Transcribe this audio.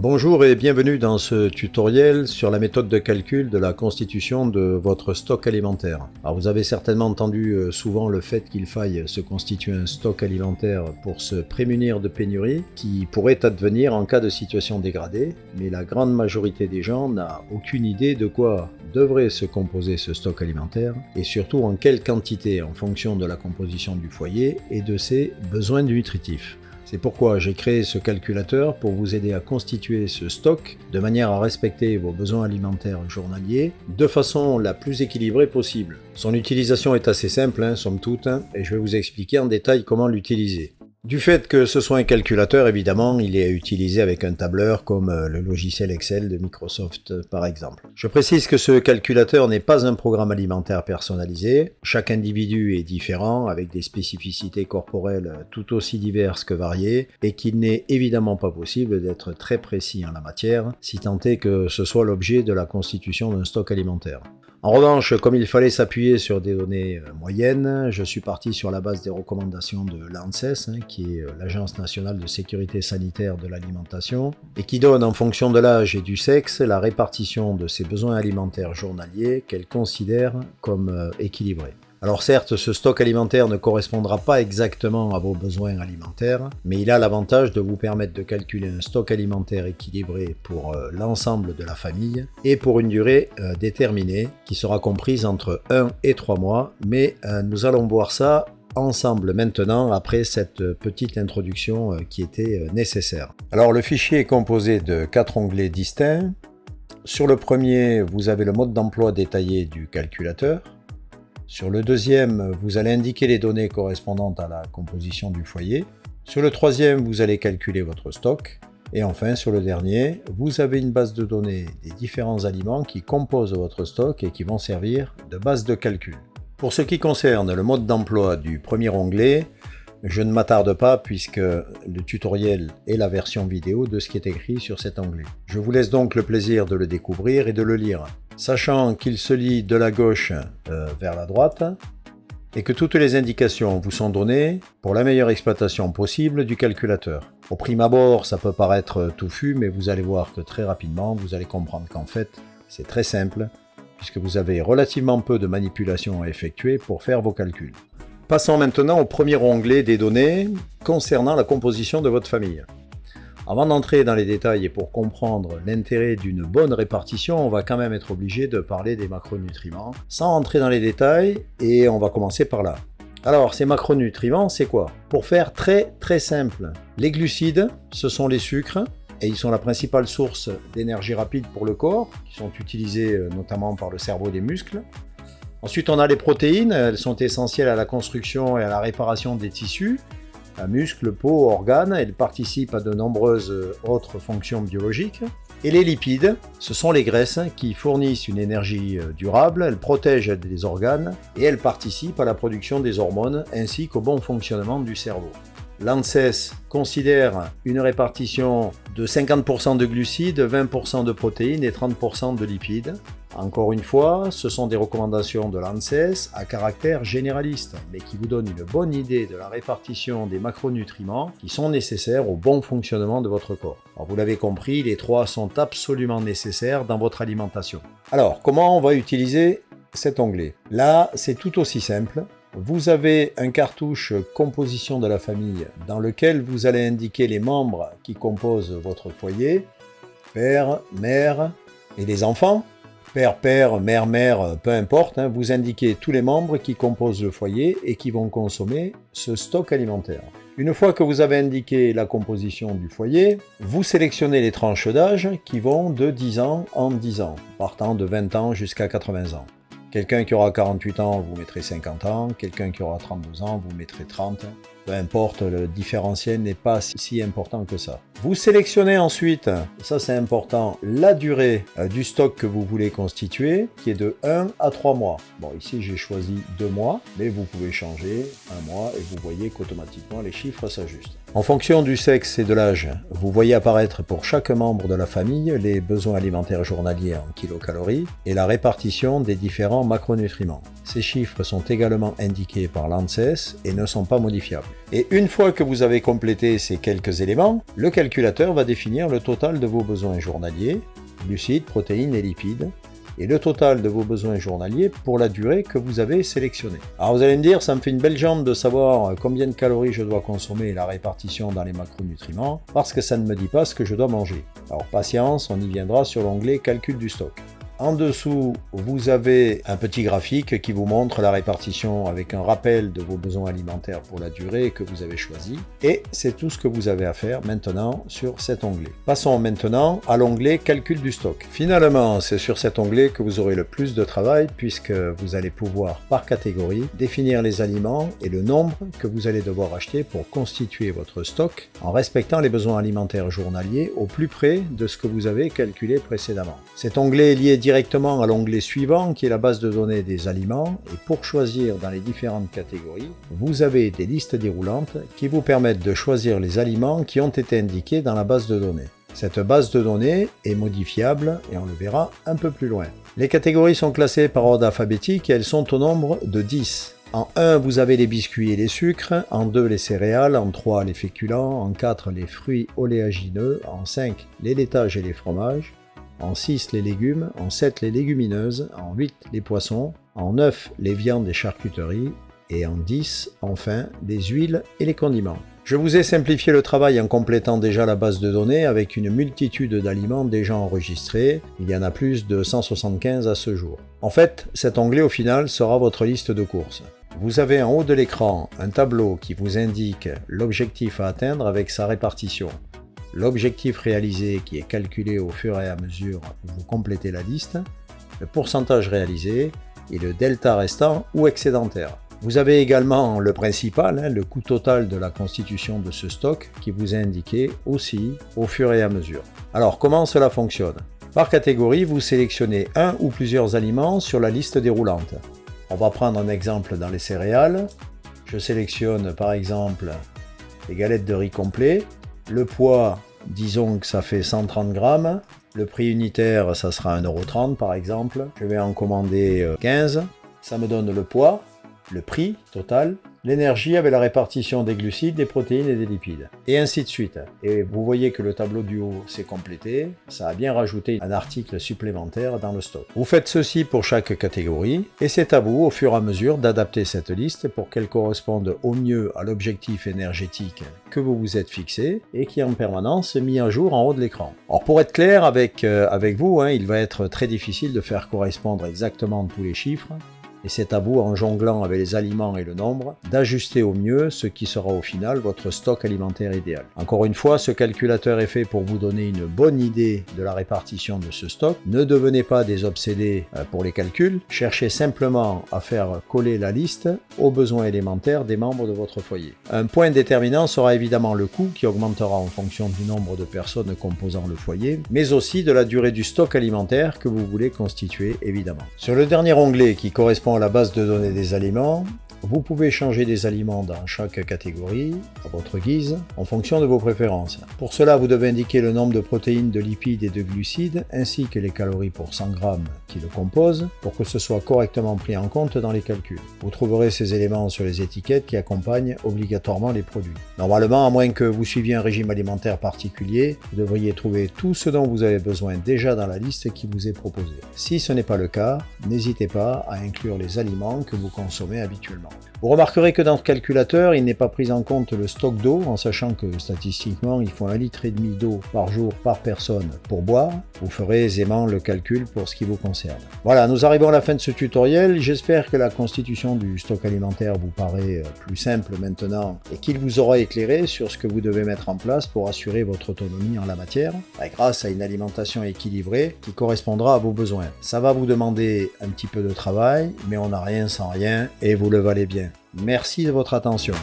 Bonjour et bienvenue dans ce tutoriel sur la méthode de calcul de la constitution de votre stock alimentaire. Alors vous avez certainement entendu souvent le fait qu'il faille se constituer un stock alimentaire pour se prémunir de pénuries qui pourraient advenir en cas de situation dégradée, mais la grande majorité des gens n'a aucune idée de quoi devrait se composer ce stock alimentaire et surtout en quelle quantité en fonction de la composition du foyer et de ses besoins nutritifs. C'est pourquoi j'ai créé ce calculateur pour vous aider à constituer ce stock de manière à respecter vos besoins alimentaires journaliers de façon la plus équilibrée possible. Son utilisation est assez simple, somme toute, et je vais vous expliquer en détail comment l'utiliser. Du fait que ce soit un calculateur, évidemment, il est à utiliser avec un tableur comme le logiciel Excel de Microsoft par exemple. Je précise que ce calculateur n'est pas un programme alimentaire personnalisé. Chaque individu est différent avec des spécificités corporelles tout aussi diverses que variées et qu'il n'est évidemment pas possible d'être très précis en la matière, si tant est que ce soit l'objet de la constitution d'un stock alimentaire. En revanche, comme il fallait s'appuyer sur des données moyennes, je suis parti sur la base des recommandations de l'ANSES, qui est l'Agence nationale de sécurité sanitaire de l'alimentation, et qui donne en fonction de l'âge et du sexe la répartition de ses besoins alimentaires journaliers qu'elle considère comme équilibrés. Alors certes, ce stock alimentaire ne correspondra pas exactement à vos besoins alimentaires, mais il a l'avantage de vous permettre de calculer un stock alimentaire équilibré pour l'ensemble de la famille et pour une durée déterminée qui sera comprise entre 1 et 3 mois, mais nous allons voir ça ensemble maintenant après cette petite introduction qui était nécessaire. Alors le fichier est composé de 4 onglets distincts. Sur le premier, vous avez le mode d'emploi détaillé du calculateur. Sur le deuxième, vous allez indiquer les données correspondantes à la composition du foyer. Sur le troisième, vous allez calculer votre stock. Et enfin, sur le dernier, vous avez une base de données des différents aliments qui composent votre stock et qui vont servir de base de calcul. Pour ce qui concerne le mode d'emploi du premier onglet, je ne m'attarde pas puisque le tutoriel est la version vidéo de ce qui est écrit sur cet onglet. Je vous laisse donc le plaisir de le découvrir et de le lire, sachant qu'il se lit de la gauche vers la droite et que toutes les indications vous sont données pour la meilleure exploitation possible du calculateur. Au prime abord, ça peut paraître touffu, mais vous allez voir que très rapidement, vous allez comprendre qu'en fait, c'est très simple puisque vous avez relativement peu de manipulations à effectuer pour faire vos calculs. Passons maintenant au premier onglet des données concernant la composition de votre famille. Avant d'entrer dans les détails et pour comprendre l'intérêt d'une bonne répartition, on va quand même être obligé de parler des macronutriments. Sans entrer dans les détails, et on va commencer par là. Alors, ces macronutriments, c'est quoi? Pour faire très simple, les glucides, ce sont les sucres, et ils sont la principale source d'énergie rapide pour le corps, qui sont utilisés notamment par le cerveau des muscles. Ensuite, on a les protéines, elles sont essentielles à la construction et à la réparation des tissus, muscles, peau, organes, elles participent à de nombreuses autres fonctions biologiques. Et les lipides, ce sont les graisses qui fournissent une énergie durable, elles protègent les organes et elles participent à la production des hormones ainsi qu'au bon fonctionnement du cerveau. L'ANSES considère une répartition de 50% de glucides, 20% de protéines et 30% de lipides. Encore une fois, ce sont des recommandations de l'ANSES à caractère généraliste, mais qui vous donnent une bonne idée de la répartition des macronutriments qui sont nécessaires au bon fonctionnement de votre corps. Alors, vous l'avez compris, les trois sont absolument nécessaires dans votre alimentation. Alors, comment on va utiliser cet onglet? Là, c'est tout aussi simple. Vous avez un cartouche composition de la famille dans lequel vous allez indiquer les membres qui composent votre foyer, père, mère et les enfants. Père, mère, peu importe, vous indiquez tous les membres qui composent le foyer et qui vont consommer ce stock alimentaire. Une fois que vous avez indiqué la composition du foyer, vous sélectionnez les tranches d'âge qui vont de 10 ans en 10 ans, partant de 20 ans jusqu'à 80 ans. Quelqu'un qui aura 48 ans, vous mettrez 50 ans. Quelqu'un qui aura 32 ans, vous mettrez 30. Peu importe, le différentiel n'est pas si important que ça. Vous sélectionnez ensuite, ça c'est important, la durée du stock que vous voulez constituer, qui est de 1 à 3 mois. Bon, ici j'ai choisi 2 mois, mais vous pouvez changer 1 mois et vous voyez qu'automatiquement les chiffres s'ajustent. En fonction du sexe et de l'âge, vous voyez apparaître pour chaque membre de la famille les besoins alimentaires journaliers en kilocalories et la répartition des différents macronutriments. Ces chiffres sont également indiqués par l'ANSES et ne sont pas modifiables. Et une fois que vous avez complété ces quelques éléments, le calculateur va définir le total de vos besoins journaliers, glucides, protéines et lipides, et le total de vos besoins journaliers pour la durée que vous avez sélectionnée. Alors vous allez me dire, ça me fait une belle jambe de savoir combien de calories je dois consommer et la répartition dans les macronutriments, parce que ça ne me dit pas ce que je dois manger. Alors patience, on y viendra sur l'onglet calcul du stock. En dessous, vous avez un petit graphique qui vous montre la répartition avec un rappel de vos besoins alimentaires pour la durée que vous avez choisie. Et c'est tout ce que vous avez à faire maintenant sur cet onglet. Passons maintenant à l'onglet calcul du stock. Finalement, c'est sur cet onglet que vous aurez le plus de travail puisque vous allez pouvoir par catégorie définir les aliments et le nombre que vous allez devoir acheter pour constituer votre stock en respectant les besoins alimentaires journaliers au plus près de ce que vous avez calculé précédemment. Cet onglet est lié directement à l'onglet suivant qui est la base de données des aliments et pour choisir dans les différentes catégories, vous avez des listes déroulantes qui vous permettent de choisir les aliments qui ont été indiqués dans la base de données. Cette base de données est modifiable et on le verra un peu plus loin. Les catégories sont classées par ordre alphabétique et elles sont au nombre de 10. En 1, vous avez les biscuits et les sucres, en 2, les céréales, en 3, les féculents, en 4, les fruits oléagineux, en 5, les laitages et les fromages, en 6 les légumes, en 7 les légumineuses, en 8 les poissons, en 9 les viandes et charcuteries, et en 10 enfin les huiles et les condiments. Je vous ai simplifié le travail en complétant déjà la base de données avec une multitude d'aliments déjà enregistrés, il y en a plus de 175 à ce jour. En fait, cet onglet au final sera votre liste de courses. Vous avez en haut de l'écran un tableau qui vous indique l'objectif à atteindre avec sa répartition. L'objectif réalisé qui est calculé au fur et à mesure où vous complétez la liste, le pourcentage réalisé et le delta restant ou excédentaire. Vous avez également le principal, le coût total de la constitution de ce stock qui vous est indiqué aussi au fur et à mesure. Alors comment cela fonctionne? Par catégorie, vous sélectionnez un ou plusieurs aliments sur la liste déroulante. On va prendre un exemple dans les céréales. Je sélectionne par exemple les galettes de riz complet. Le poids, disons que ça fait 130 grammes. Le prix unitaire, ça sera 1,30 € par exemple. Je vais en commander 15. Ça me donne le poids, le prix total, l'énergie avec la répartition des glucides, des protéines et des lipides. Et ainsi de suite. Et vous voyez que le tableau du haut s'est complété. Ça a bien rajouté un article supplémentaire dans le stock. Vous faites ceci pour chaque catégorie. Et c'est à vous, au fur et à mesure, d'adapter cette liste pour qu'elle corresponde au mieux à l'objectif énergétique que vous vous êtes fixé et qui est en permanence mis à jour en haut de l'écran. Alors pour être clair avec vous, il va être très difficile de faire correspondre exactement tous les chiffres. Et c'est à vous, en jonglant avec les aliments et le nombre, d'ajuster au mieux ce qui sera au final votre stock alimentaire idéal. Encore une fois, ce calculateur est fait pour vous donner une bonne idée de la répartition de ce stock. Ne devenez pas des obsédés pour les calculs, cherchez simplement à faire coller la liste aux besoins élémentaires des membres de votre foyer. Un point déterminant sera évidemment le coût qui augmentera en fonction du nombre de personnes composant le foyer, mais aussi de la durée du stock alimentaire que vous voulez constituer évidemment. Sur le dernier onglet qui correspond à la base de données des aliments, vous pouvez changer des aliments dans chaque catégorie, à votre guise, en fonction de vos préférences. Pour cela, vous devez indiquer le nombre de protéines, de lipides et de glucides, ainsi que les calories pour 100 grammes qui le composent, pour que ce soit correctement pris en compte dans les calculs. Vous trouverez ces éléments sur les étiquettes qui accompagnent obligatoirement les produits. Normalement, à moins que vous suiviez un régime alimentaire particulier, vous devriez trouver tout ce dont vous avez besoin déjà dans la liste qui vous est proposée. Si ce n'est pas le cas, n'hésitez pas à inclure les aliments que vous consommez habituellement. Vous remarquerez que dans ce calculateur, il n'est pas pris en compte le stock d'eau, en sachant que statistiquement, il faut 1,5 litre d'eau par jour par personne pour boire. Vous ferez aisément le calcul pour ce qui vous concerne. Voilà, nous arrivons à la fin de ce tutoriel. J'espère que la constitution du stock alimentaire vous paraît plus simple maintenant et qu'il vous aura éclairé sur ce que vous devez mettre en place pour assurer votre autonomie en la matière, grâce à une alimentation équilibrée qui correspondra à vos besoins. Ça va vous demander un petit peu de travail, mais on n'a rien sans rien et vous le valez bien. Merci de votre attention.